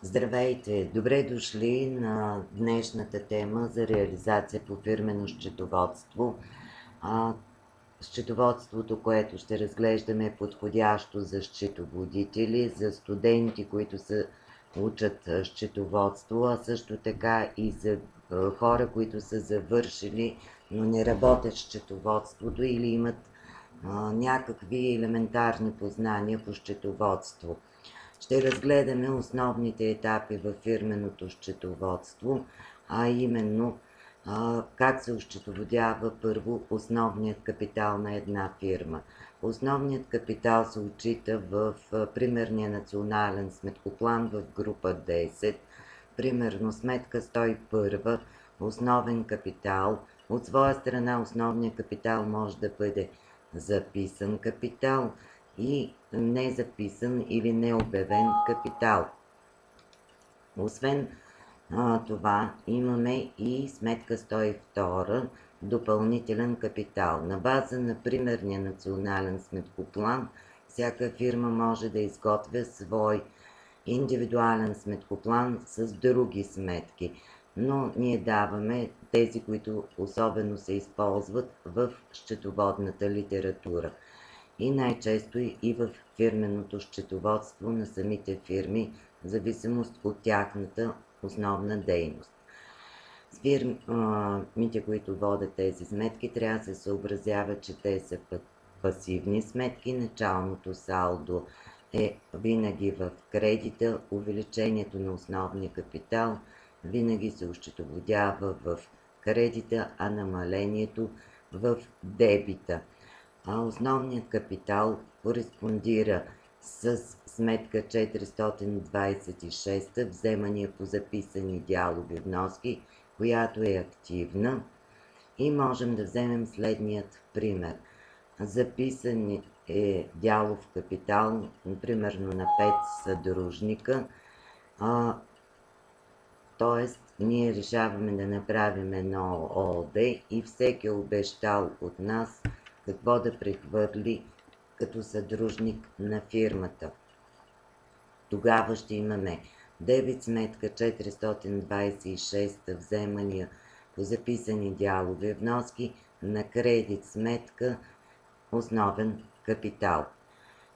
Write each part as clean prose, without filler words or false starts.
Здравейте! Добре дошли на днешната тема за реализация по фирмено счетоводство. Счетоводството, което ще разглеждаме, е подходящо за счетоводители, за студенти, които учат счетоводство, а също така и за хора, които са завършили, но не работят в счетоводството или имат някакви елементарни познания по счетоводство. Ще разгледаме основните етапи във фирменото счетоводство, а именно как се осчетоводява първо основният капитал на една фирма. Основният капитал се отчита в примерния национален сметкоплан в група 10, примерно сметка 101, основен капитал. От своя страна основният капитал може да бъде записан капитал и незаписан или необявен капитал. Освен това, имаме и сметка 102, допълнителен капитал. На база на примерния национален сметкоплан, всяка фирма може да изготвя свой индивидуален сметкоплан с други сметки, но ние даваме тези, които особено се използват в счетоводната литература и най-често и в фирменото счетоводство на самите фирми, в зависимост от тяхната основна дейност. С фирмите, които водят тези сметки, трябва да се съобразява, че те са пасивни сметки. Началното салдо е винаги в кредита, увеличението на основния капитал винаги се осчетоводява в кредита, а намалението в дебита. Основният капитал кореспондира с сметка 426, вземания по записани дялови вноски, която е активна, и можем да вземем следният пример. Записан е дялов капитал, примерно на 5 съдружника, т.е. ние решаваме да направим едно ООД и всеки е обещал от нас какво да прехвърли като съдружник на фирмата. Тогава ще имаме дебит сметка 426, вземания по записани дялови вноски, на кредит сметка основен капитал.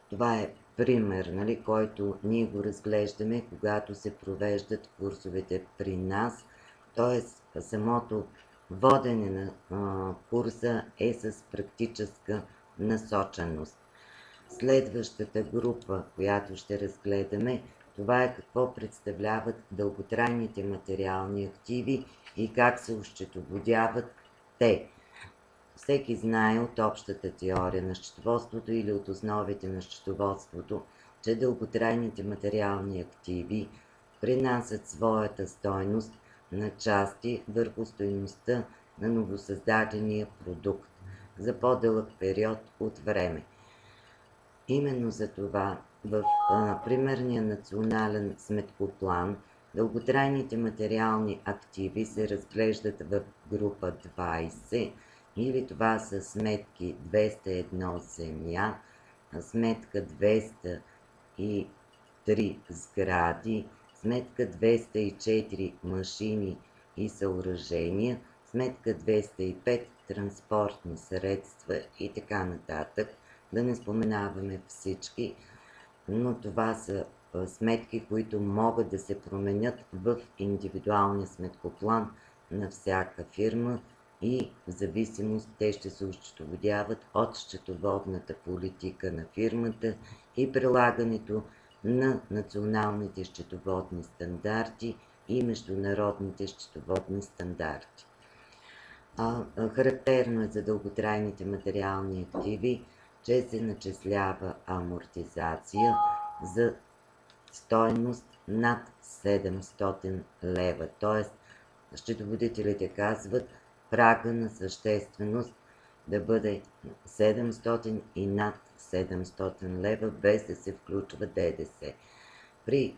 Това е пример, който ние го разглеждаме, когато се провеждат курсовете при нас, т.е. самото водене на курса е с практическа насоченост. Следващата група, която ще разгледаме, това е какво представляват дълготрайните материални активи и как се осчетоводяват те. Всеки знае от общата теория на счетоводството или от основите на счетоводството, че дълготрайните материални активи принасят своята стойност на части върху стойността на новосъздадения продукт за по-дълъг период от време. Именно за това в примерния национален сметкоплан дълготрайните материални активи се разглеждат в група 20, или това са сметки 201 земя, сметка 203 сгради, сметка 204 машини и съоръжения, сметка 205 транспортни средства и така нататък. Да не споменаваме всички, но това са сметки, които могат да се променят в индивидуалния сметкоплан на всяка фирма и в зависимост те ще се осчетоводяват от счетоводната политика на фирмата и прилагането на националните счетоводни стандарти и международните счетоводни стандарти. Характерно е за дълготрайните материални активи, че се начислява амортизация за стойност над 700 лева. Т.е. счетоводителите казват прага на същественост да бъде 700 и над 700 лева, без да се включва ДДС. При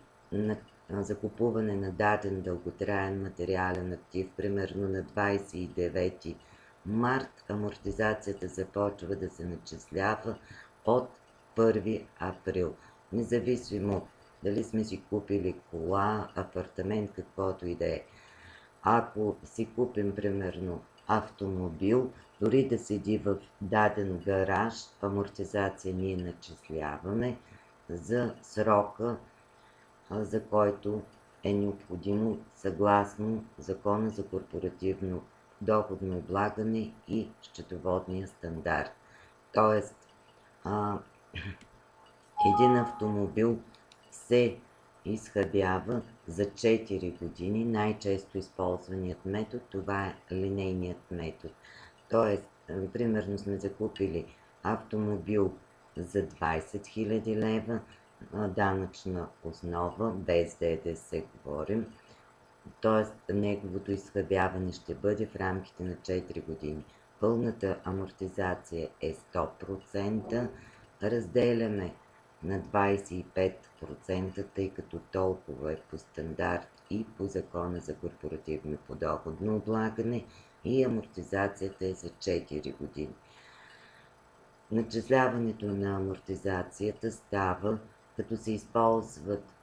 закупуване на даден дълготраен материален актив, примерно на 29 март амортизацията започва да се начислява от 1 април. Независимо дали сме си купили кола, апартамент, каквото и да е. Ако си купим, примерно, автомобил, дори да седи в даден гараж, амортизация ние начисляваме за срока, за който е необходимо съгласно Закона за корпоративно доходно облагане и счетоводния стандарт. Тоест, един автомобил се изхабява за 4 години. Най-често използваният метод, това е линейният метод. Тоест, примерно сме закупили автомобил за 20 000 лева, данъчна основа, без ДДС говорим. Тоест, неговото изхабяване ще бъде в рамките на 4 години. Пълната амортизация е 100%, разделяме на 25%, тъй като толкова е по стандарт и по Закона за корпоративно подоходно облагане, и амортизацията е за 4 години. Начисляването на амортизацията става, като се използват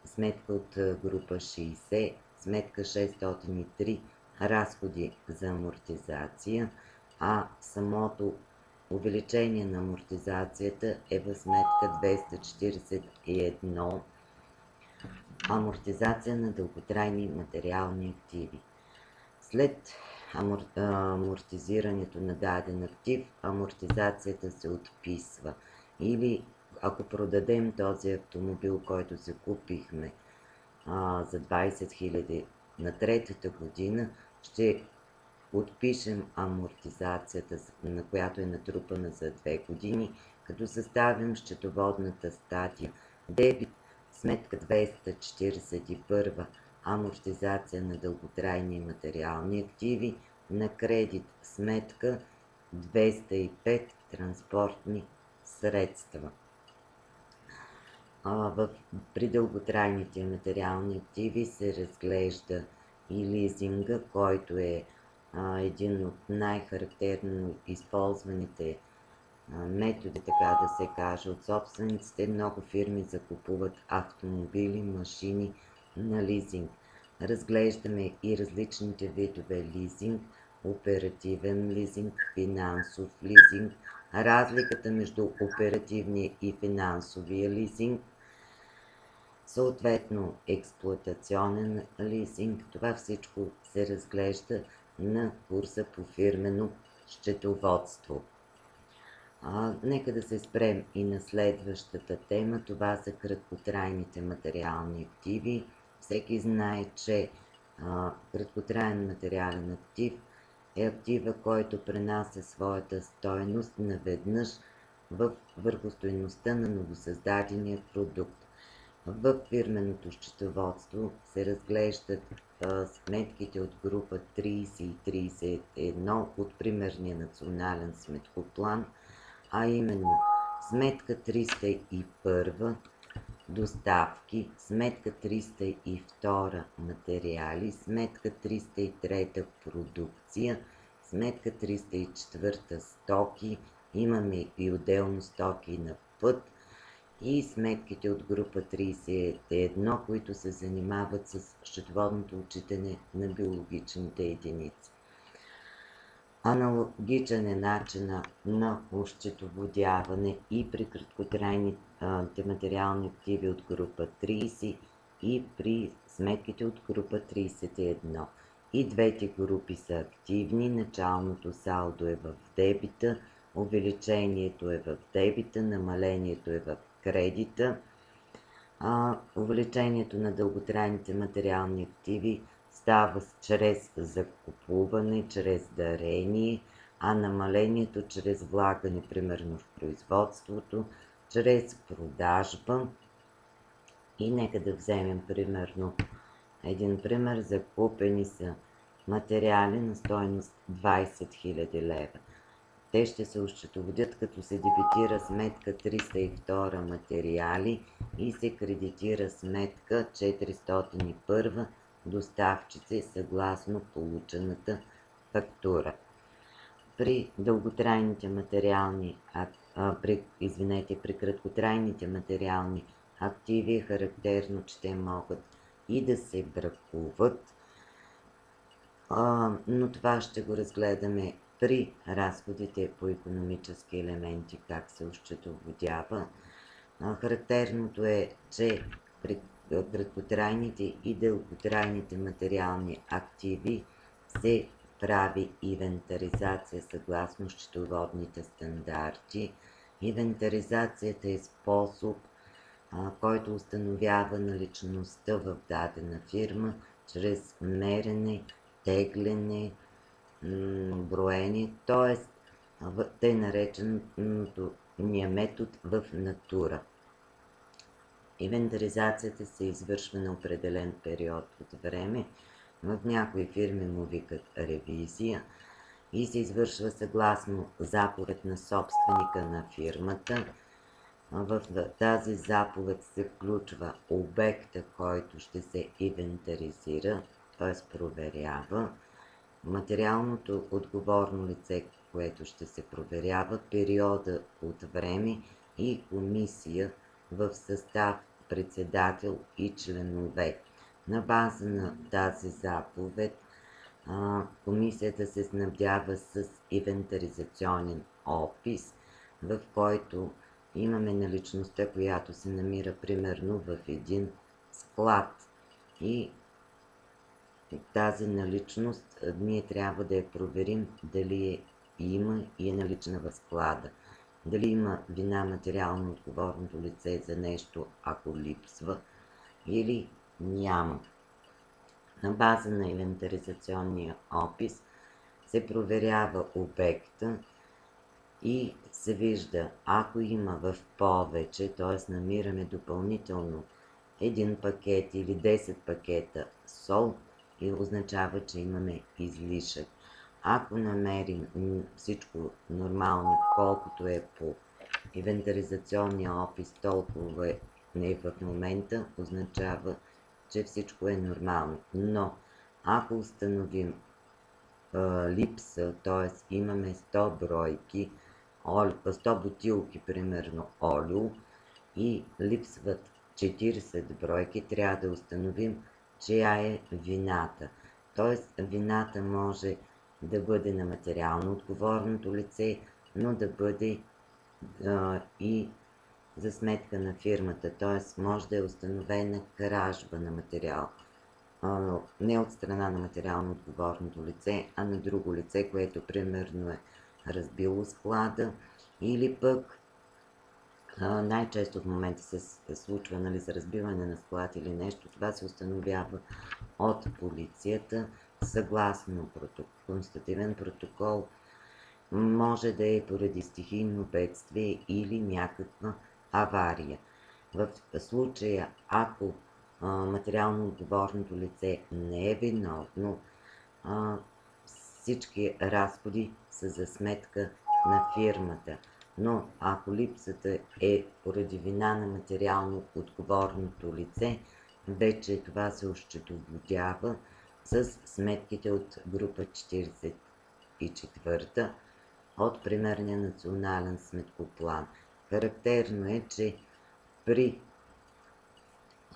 сметка от група 60, сметка 603 разходи за амортизация, а самото увеличение на амортизацията е в сметка 241 амортизация на дълготрайни материални активи. След амортизирането на даден актив, амортизацията се отписва. Или ако продадем този автомобил, който закупихме за 20 000 на третата година, ще отпишем амортизацията, на която е натрупана за 2 години, като съставим счетоводната статия дебит, сметка 241 амортизация на дълготрайни материални активи, на кредит сметка 205 транспортни средства. При дълготрайните материални активи се разглежда и лизинга, който е един от най-характерно използваните методи, така да се каже, от собствениците. Много фирми закупуват автомобили, машини на лизинг. Разглеждаме и различните видове лизинг, оперативен лизинг, финансов лизинг, разликата между оперативния и финансовия лизинг, съответно експлоатационен лизинг. Това всичко се разглежда на курса по фирмено счетоводство. Нека да се спрем и на следващата тема. Това са краткотрайните материални активи. Всеки знае, че краткотраен материален актив е актива, който пренася своята стойност наведнъж върху стойността на новосъздадения продукт. В фирменото счетоводство се разглеждат сметките от група 30 и 31 от примерния национален сметкоплан, а именно сметка 301 доставки, сметка 302 материали, сметка 303 продукция, сметка 304 стоки, имаме и отделно стоки на път, и сметките от група 31, които се занимават с счетоводното отчитане на биологичните единици. Аналогичен е начина на осчетоводяване и при краткотрайните материални активи от група 30 и при сметките от група 31. И двете групи са активни, началното салдо е в дебита, увеличението е в дебита, намалението е в кредита. Увеличението на дълготрайните материални активи става чрез закупуване, чрез дарение, а намалението чрез влагане, примерно в производството, чрез продажба. И нека да вземем примерно един пример. Закупени са материали на стойност 20 000 лева. Те ще се осчетоводят, като се дебитира сметка 302 материали и се кредитира сметка 401 доставчици съгласно получената фактура. При дълготрайните материални, при краткотрайните материални активи е характерно, че те могат и да се бракуват, но това ще го разгледаме при разходите по икономически елементи, как се осчетоводява. Характерното е, че при краткотрайните и дълготрайните материални активи се прави инвентаризация съгласно счетоводните стандарти. Инвентаризацията е способ, който установява наличността в дадена фирма чрез мерене, тегляне, броене, т.е. тъй нареченото метод в натура. Инвентаризацията се извършва на определен период от време. В някои фирми му викат ревизия и се извършва съгласно заповед на собственика на фирмата. В тази заповед се включва обекта, който ще се инвентаризира, т.е. проверява, материалното отговорно лице, което ще се проверява, периода от време и комисия в състав председател и членове. На база на тази заповед комисията се снабдява с инвентаризационен опис, в който имаме наличността, която се намира примерно в един склад. И тази наличност ние трябва да я проверим дали има и е налична в склада. Дали има вина материално отговорното лице за нещо, ако липсва, или няма. На база на инвентаризационния опис се проверява обекта и се вижда, ако има в повече, т.е. намираме допълнително един пакет или 10 пакета сол, и означава, че имаме излишък. Ако намерим всичко нормално, колкото е по инвентаризационния опис, толкова не в момента, означава, че всичко е нормално. Но ако установим липса, т.е. имаме 100 бройки, 100 бутилки, примерно олио, и липсват 40 бройки, трябва да установим чия е вината. Т.е. вината може да бъде на материално отговорното лице, но да бъде и за сметка на фирмата. Т.е. може да е установена кражба на материал. Не от страна на материално отговорното лице, а на друго лице, което примерно е разбило склада, или пък най-често в момента се случва за разбиване на склад или нещо. Това се установява от полицията съгласно констативен протокол. Може да е поради стихийно бедствие или някаква авария. В случая, ако материално отговорното лице не е виновно, всички разходи са за сметка на фирмата. Но ако липсата е поради вина на материално отговорното лице, вече това се осчетоводява с сметките от група 44 от примерния национален сметкоплан. Характерно е, че при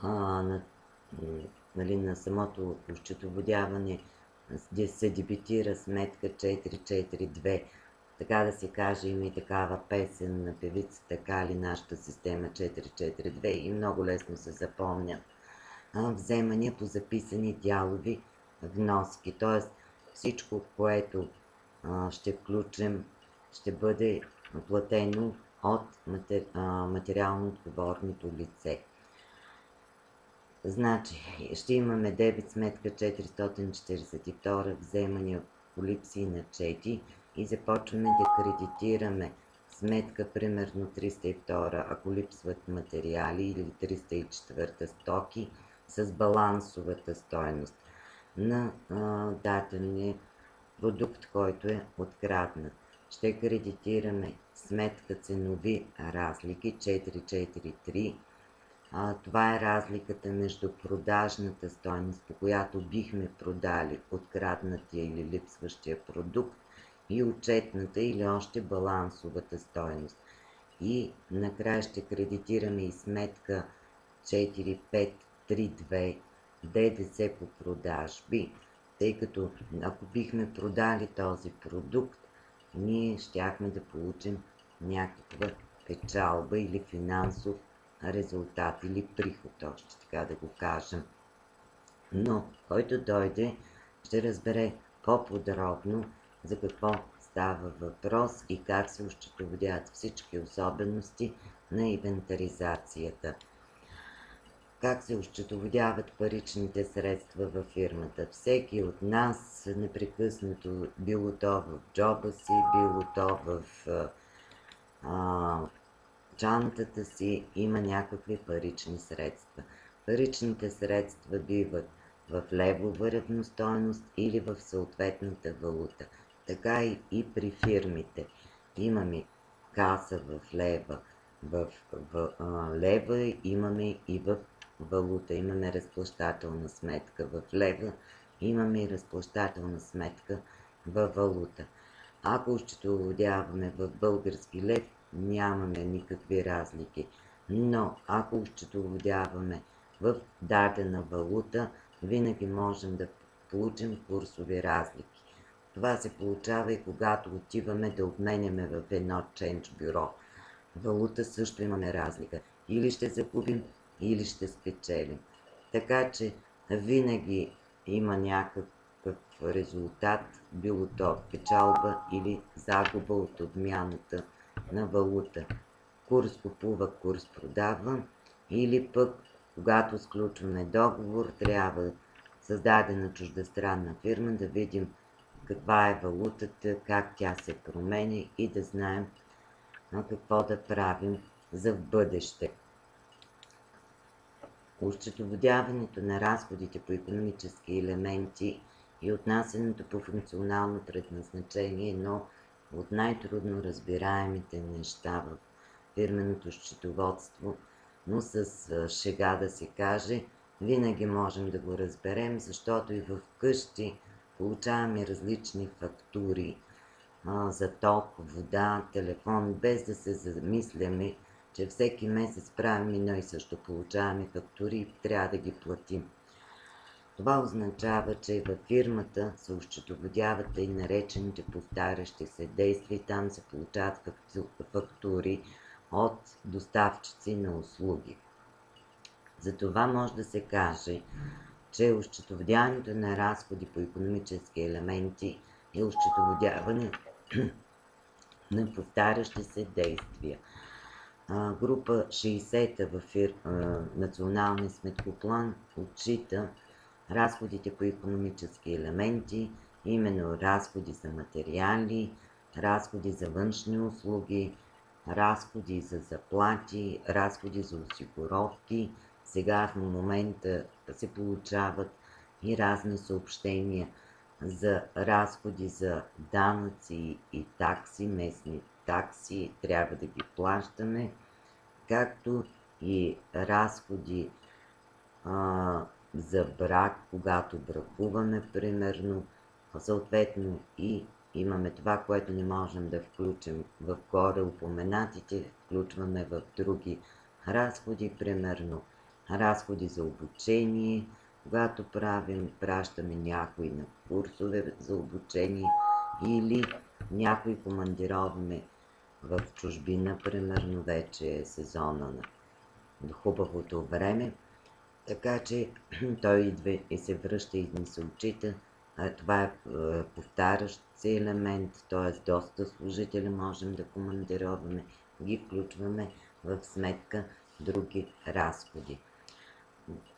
на самото осчетоводяване се дебитира сметка 442. Така да се каже, има и такава песен на певица, така ли нашата система 442, и много лесно се запомнят вземания по записани дялови вноски. Т.е. всичко, което ще включим, ще бъде платено от материално отговорното лице. Значи, ще имаме дебет сметка 442, вземания по липси на чети, и започваме да кредитираме сметка, примерно 302, ако липсват материали, или 304 стоки, с балансовата стойност на дадения продукт, който е откраднат. Ще кредитираме сметка ценови разлики 443. Това е разликата между продажната стойност, по която бихме продали откраднатия или липсващия продукт, и отчетната или още балансовата стойност. И накрая ще кредитираме и сметка 4532 ДДС по продажби, тъй като ако бихме продали този продукт, ние щяхме да получим някаква печалба или финансов резултат или приход, още така да го кажем. Но който дойде, ще разбере по-подробно за какво става въпрос и как се осчетоводяват всички особености на инвентаризацията. Как се осчетоводяват паричните средства във фирмата? Всеки от нас непрекъснато, било то в джоба си, било то в чантата си, има някакви парични средства. Паричните средства биват в левова равностойност или в съответната валута. Така и при фирмите. Имаме каса в лева, лева имаме и в валута. Имаме разплащателна сметка в лева, имаме и разплащателна сметка в валута. Ако счетоводяваме в български лев, нямаме никакви разлики. Но ако счетоводяваме в дадена валута, винаги можем да получим курсови разлики. Това се получава и когато отиваме да обменяме в едно чендж бюро. Валута също имаме разлика. Или ще загубим, или ще спечелим. Така че винаги има някакъв резултат, било то печалба или загуба от обмяната на валута. Курс купува, курс продава, или пък, когато сключваме договор, трябва създадена чуждестранна фирма да видим каква е валутата, как тя се променя и да знаем какво да правим за в бъдеще. Осчетоводяването на разходите по икономически елементи и отнасянето по функционално предназначение е едно от най-трудно разбираемите неща в фирменото счетоводство, но с шега да се каже, винаги можем да го разберем, защото и в къщи получаваме различни фактури за ток, вода, телефон, без да се замисляме, че всеки месец правим едно и също, получаваме фактури и трябва да ги платим. Това означава, че във фирмата се осчетоводяват и наречените повтарящи се действия, там се получават фактури от доставчици на услуги. Затова може да се каже, че осчетоводяването на разходи по икономически елементи е осчетоводяване на повтарящи се действия. Група 60 в Националния сметкоплан отчита разходите по икономически елементи, именно разходи за материали, разходи за външни услуги, разходи за заплати, разходи за осигуровки. Сега в момента се получават и разни съобщения за разходи за данъци и такси, местни такси, трябва да ги плащаме, както и разходи за брак, когато бракуваме, примерно, съответно и имаме това, което не можем да включим в горе упоменатите, включваме в други разходи, примерно разходи за обучение, когато пращаме някой на курсове за обучение или някой командироваме в чужбина, примерно вече е сезона на хубавото време, така че той идва и се връща и ни се отчита. Това е повтарящ се елемент, т.е. доста служители можем да командироваме, ги включваме в сметка други разходи.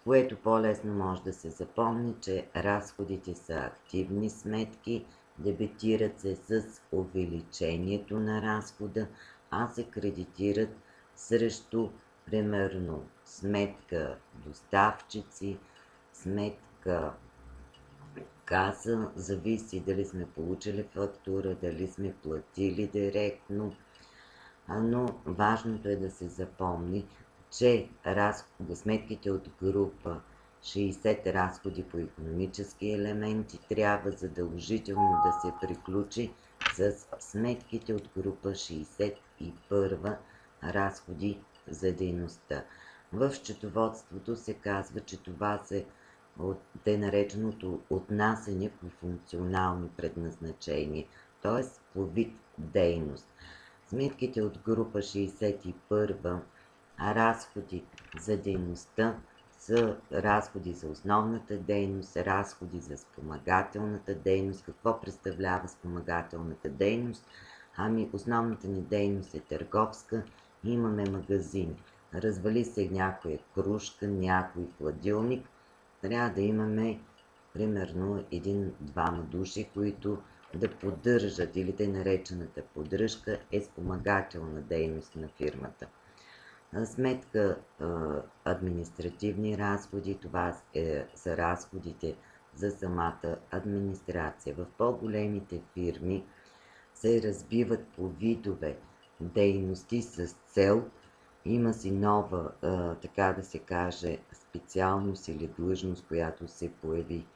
Което по-лесно може да се запомни, че разходите са активни сметки, дебитират се с увеличението на разхода, а се кредитират срещу, примерно, сметка доставчици, сметка каса, зависи дали сме получили фактура, дали сме платили директно, но важното е да се запомни, че сметките от група 60 разходи по икономически елементи трябва задължително да се приключи с сметките от група 61 разходи за дейността. В счетоводството се казва, че това се тъй нареченото отнасяне по функционално предназначение, т.е. по вид дейност. Сметките от група 61 разходи за дейността са разходи за основната дейност, разходи за спомагателната дейност. Какво представлява спомагателната дейност? Ами основната ни дейност е търговска, имаме магазин. Развали се някоя кружка, някой хладилник, трябва да имаме примерно един-двама души, които да поддържат, или тъй наречената поддръжка е спомагателна дейност на фирмата. Сметка административни разходи, това са разходите за самата администрация. В по-големите фирми се разбиват по видове дейности с цел. Има си нова, така да се каже, специалност или длъжност, която се появи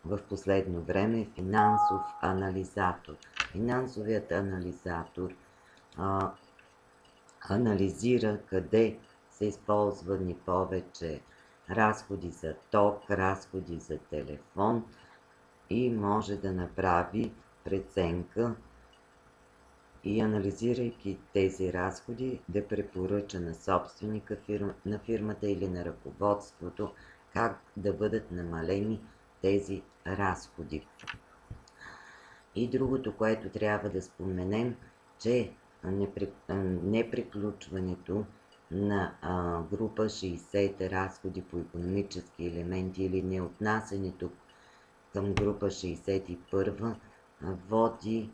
в последно време, финансов анализатор. Финансовият анализатор анализира къде са използвани повече разходи за ток, разходи за телефон и може да направи преценка и анализирайки тези разходи да препоръча на собственика на фирмата или на ръководството как да бъдат намалени тези разходи. И другото, което трябва да споменем, че неприключването на група 60 разходи по икономически елементи или неотнасянето към група 61 води,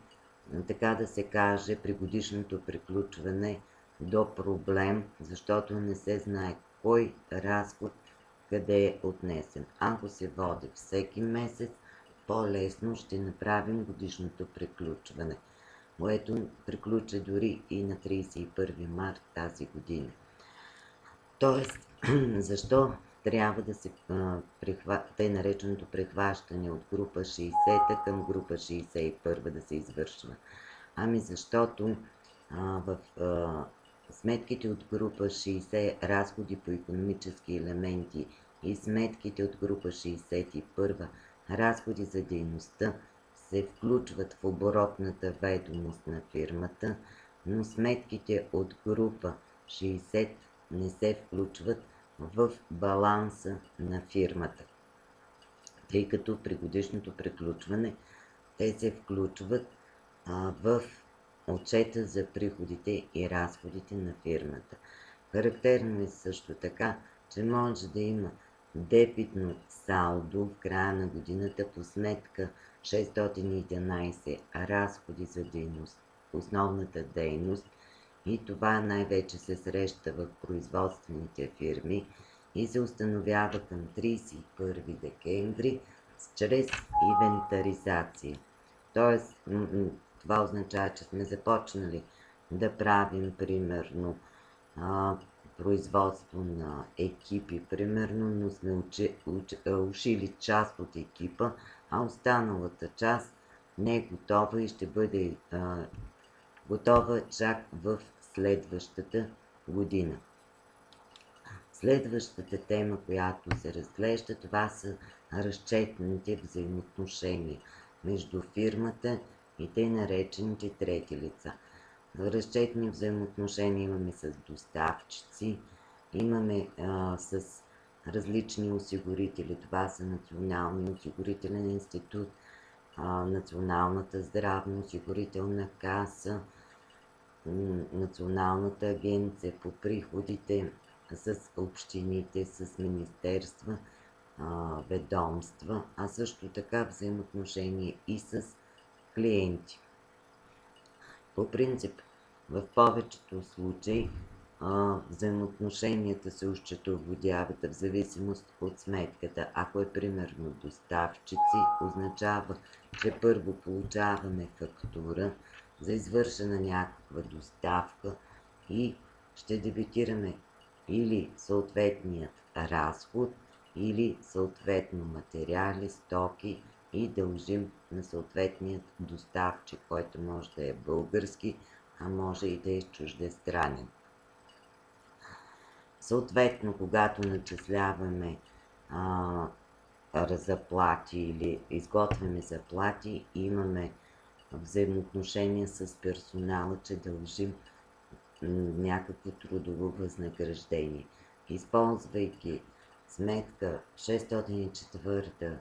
така да се каже, при годишното приключване до проблем, защото не се знае кой разход къде е отнесен. Ако се води всеки месец, по-лесно ще направим годишното приключване, което приключи дори и на 31 март тази година. Тоест, защо трябва да се тъй нареченото прехващане от група 60 към група 61 да се извършва? Ами защото в сметките от група 60 разходи по икономически елементи и сметките от група 61 разходи за дейността се включват в оборотната ведомост на фирмата, но сметките от група 60 не се включват в баланса на фирмата, тъй като при годишното приключване те се включват в отчета за приходите и разходите на фирмата. Характерно е също така, че може да има дебитно салдо в края на годината по сметка 611 разходи за дейност, основната дейност, и това най-вече се среща в производствените фирми и се установява към 31 декември чрез инвентаризация. Тоест, това означава, че сме започнали да правим примерно производство на екипи, примерно, но сме ушили част от екипа, а останалата част не е готова и ще бъде готова чак в следващата година. Следващата тема, която се разглежда, това са разчетните взаимоотношения между фирмата и тъй наречените трети лица. Разчетни взаимоотношения имаме с доставчици, имаме с различни осигурители. Това са Националния осигурителен институт, Националната здравноосигурителна каса, Националната агенция по приходите, с общините, с министерства, ведомства, а също така взаимоотношения и с клиенти. По принцип, в повечето случаи взаимоотношенията се осчетоводяват в зависимост от сметката. Ако е примерно доставчици, означава, че първо получаваме фактура за извършена някаква доставка и ще дебитираме или съответният разход, или съответно материали, стоки и дължим на съответният доставчик, който може да е български, а може и да е чуждестранен. Съответно, когато начисляваме заплати или изготвяме заплати, имаме взаимоотношения с персонала, че дължим някакво трудово възнаграждение. Използвайки сметка 604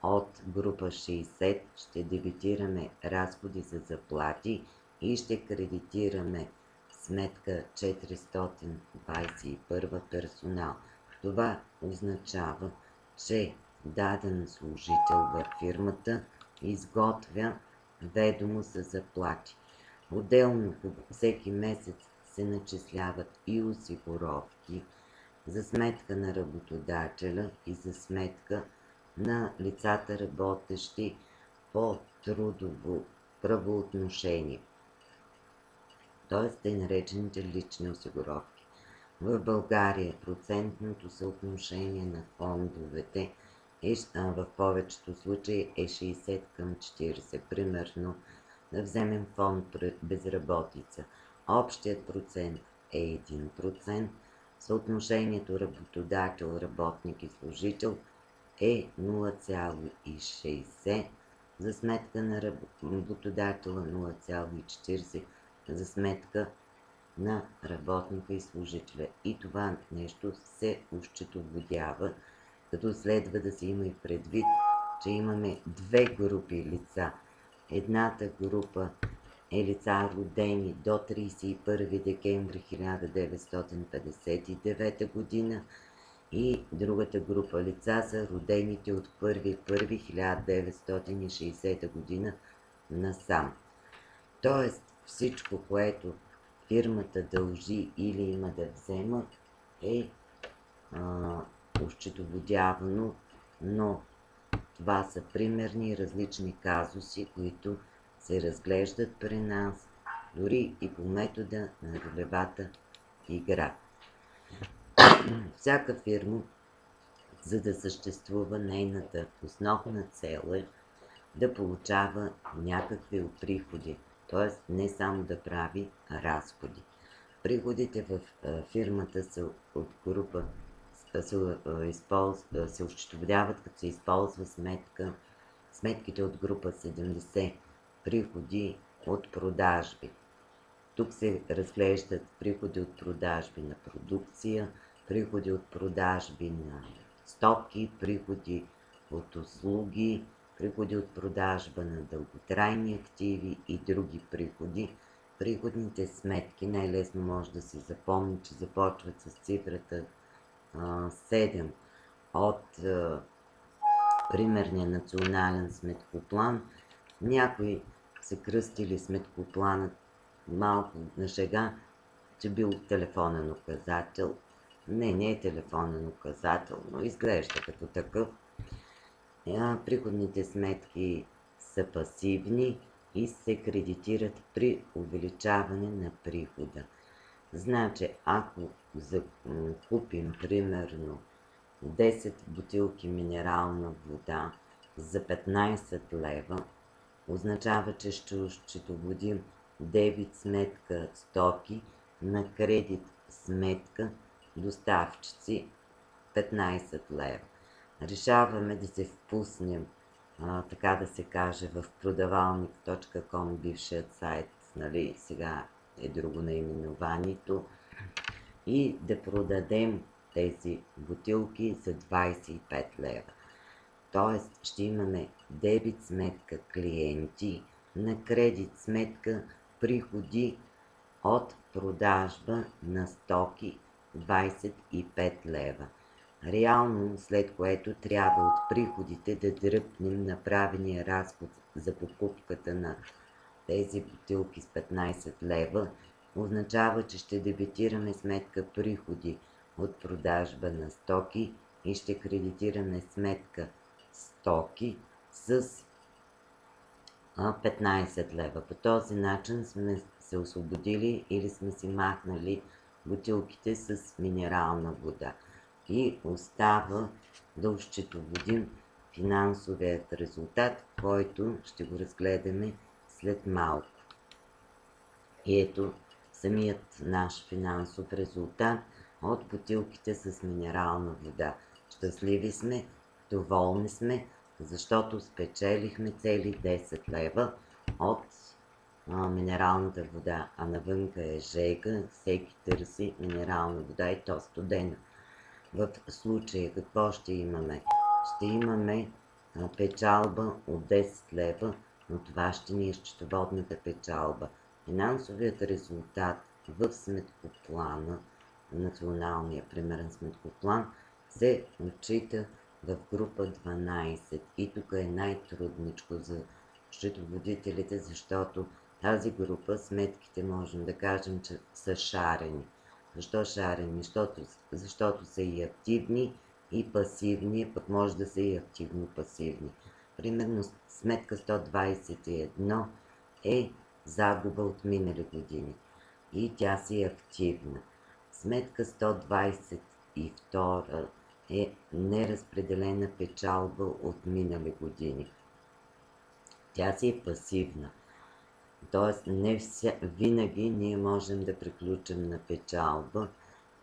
от група 60, ще дебитираме разходи за заплати и ще кредитираме сметка 421 персонал. Това означава, че даден служител във фирмата изготвя ведомост за заплати. Отделно всеки месец се начисляват и осигуровки за сметка на работодателя и за сметка на лицата, работещи по трудово правоотношение, т.е. тъй наречените лични осигуровки. В България процентното съотношение на фондовете в повечето случаи е 60 към 40. Примерно, да вземем фонд безработица. Общият процент е 1%, съотношението работодател, работник и служител е 0,60, за сметка на работодателя 0,40, за сметка на работника и служителя. И това нещо се ощетоводява, като следва да се има и предвид, че имаме две групи лица. Едната група е лица, родени до 31 декември 1959 година и другата група лица са родените от 1.1.1960 година насам. Тоест всичко, което фирмата дължи или има да взема, е ощетоводявано, но това са примерни различни казуси, които се разглеждат при нас, дори и по метода на ролевата игра. Всяка фирма, за да съществува, нейната основна цел е да получава някакви приходи, т.е. не само да прави разходи. Приходите в фирмата са от група, се ощетоводяват, като се използва сметките от група 70, приходи от продажби. Тук се разглеждат приходи от продажби на продукция, приходи от продажби на стоки, приходи от услуги, приходи от продажба на дълготрайни активи и други приходи. Приходните сметки най-лесно може да се запомни, че започват с цифрата 7 от примерния национален сметкоплан. Някои са кръстили сметкопланът малко на шега, че бил телефонен указател. Не е телефонен указател, но изглежда като такъв. Приходните сметки са пасивни и се кредитират при увеличаване на прихода. Значи, ако купим примерно 10 бутилки минерална вода за 15 лева, означава, че ще ощетоводим дебит сметка стоки на кредит сметка доставчици 15 лева. Решаваме да се впуснем, така да се каже, в продавалник.com, бившият сайт, нали, сега е друго наименованието, и да продадем тези бутилки за 25 лева. Тоест ще имаме дебит сметка клиенти на кредит сметка приходи от продажба на стоки 25 лева. Реално, след което трябва от приходите да дръпнем направения разход за покупката на тези бутилки с 15 лева, означава, че ще дебитираме сметка приходи от продажба на стоки и ще кредитираме сметка стоки с 15 лева. По този начин сме се освободили или сме си махнали бутилките с минерална вода. И остава да ощетоводим финансовият резултат, който ще го разгледаме след малко. И ето самият наш финансов резултат от бутилките с минерална вода. Щастливи сме, доволни сме, защото спечелихме цели 10 лева от минералната вода, а навънка е жега, всеки търси минерална вода и то студена. В случая какво ще имаме? Ще имаме печалба от 10 лева, но това ще ни е счетоводната печалба. Финансовият резултат в сметкоплана, националния примерен сметкоплан, се отчита в група 12. И тук е най-трудничко за счетоводителите, защото тази група сметките можем да кажем, че са шарени. Защо шарени? Защото са и активни, и пасивни, пък може да са и активно-пасивни. Примерно сметка 121 е загуба от минали години и тя си е активна. Сметка 122 е неразпределена печалба от минали години. Тя си е пасивна. Тоест, не винаги ние можем да приключим на печалба,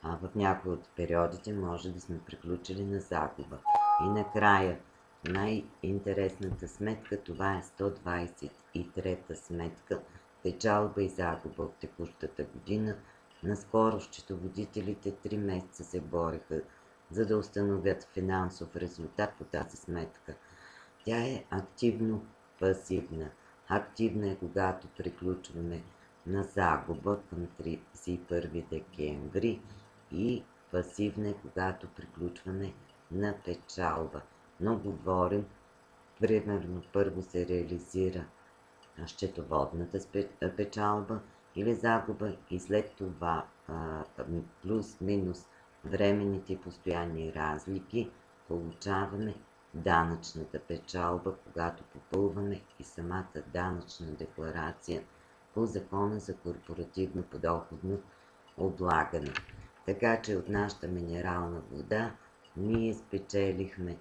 а в някои от периодите може да сме приключили на загуба. И накрая, най-интересната сметка, това е 123-та сметка, печалба и загуба от текущата година. Наскоро счетоводителите 3 месеца се бореха, за да установят финансов резултат по тази сметка. Тя е активно-пасивна. Активна е, когато приключваме на загуба към 31 декември и пасивна е, когато приключваме на печалба. Но говорим, примерно първо се реализира счетоводната печалба или загуба и след това плюс-минус временните и постоянни разлики получаваме данъчната печалба, когато попълваме и самата данъчна декларация по Закона за корпоративно подоходно облагане. Така че от нашата минерална вода ние спечелихме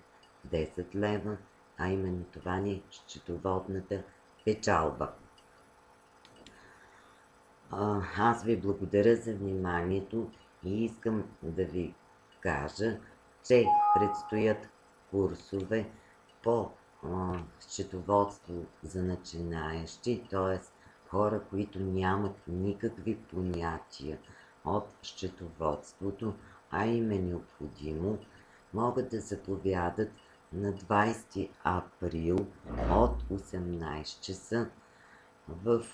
10 лева, а именно това ни е счетоводната печалба. Аз ви благодаря за вниманието и искам да ви кажа, че предстоят курсове по счетоводство за начинаещи, т.е. хора, които нямат никакви понятия от счетоводството, а им е необходимо, могат да заповядат на 20 април от 18 часа в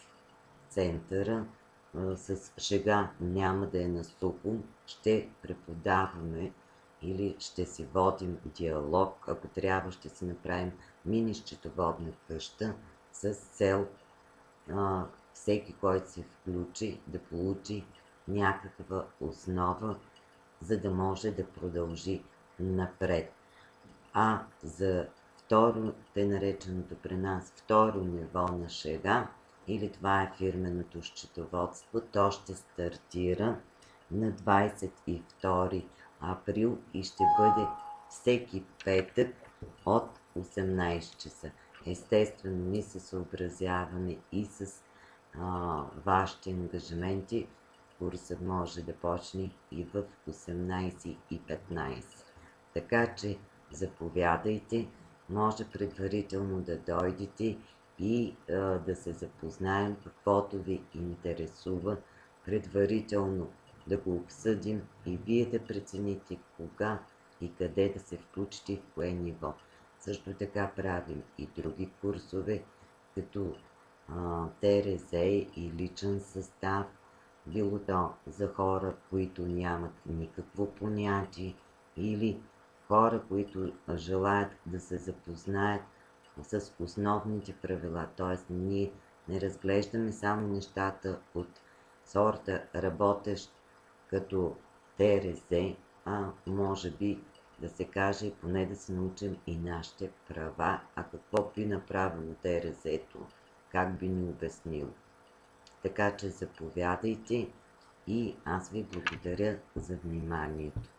центъра. С шега, няма да е на сухо, ще преподаваме или ще си водим диалог, ако трябва ще си направим мини счетоводна къща с цел всеки, който се включи, да получи някаква основа, за да може да продължи напред. А за второ, тъй нареченото при нас второ ниво на шега, или това е фирменото счетоводство, то ще стартира на 22 април и ще бъде всеки петък от 18 часа. Естествено, ние се съобразяваме и с вашите ангажименти. Курсът може да почне и в 18:15. Така че заповядайте, може предварително да дойдете и да се запознаем, каквото ви интересува, предварително да го обсъдим и вие да прецените кога и къде да се включите, в кое ниво. Също така правим и други курсове, като ТРЗ и личен състав, било то за хора, които нямат никакво понятие, или хора, които желаят да се запознаят с основните правила. Т.е. ние не разглеждаме само нещата от сорта работещ като ТРЗ, а може би да се каже, поне да се научим и нашите права, а какво би направило ТРЗ-то, как би ни обяснило. Така че заповядайте и аз ви благодаря за вниманието.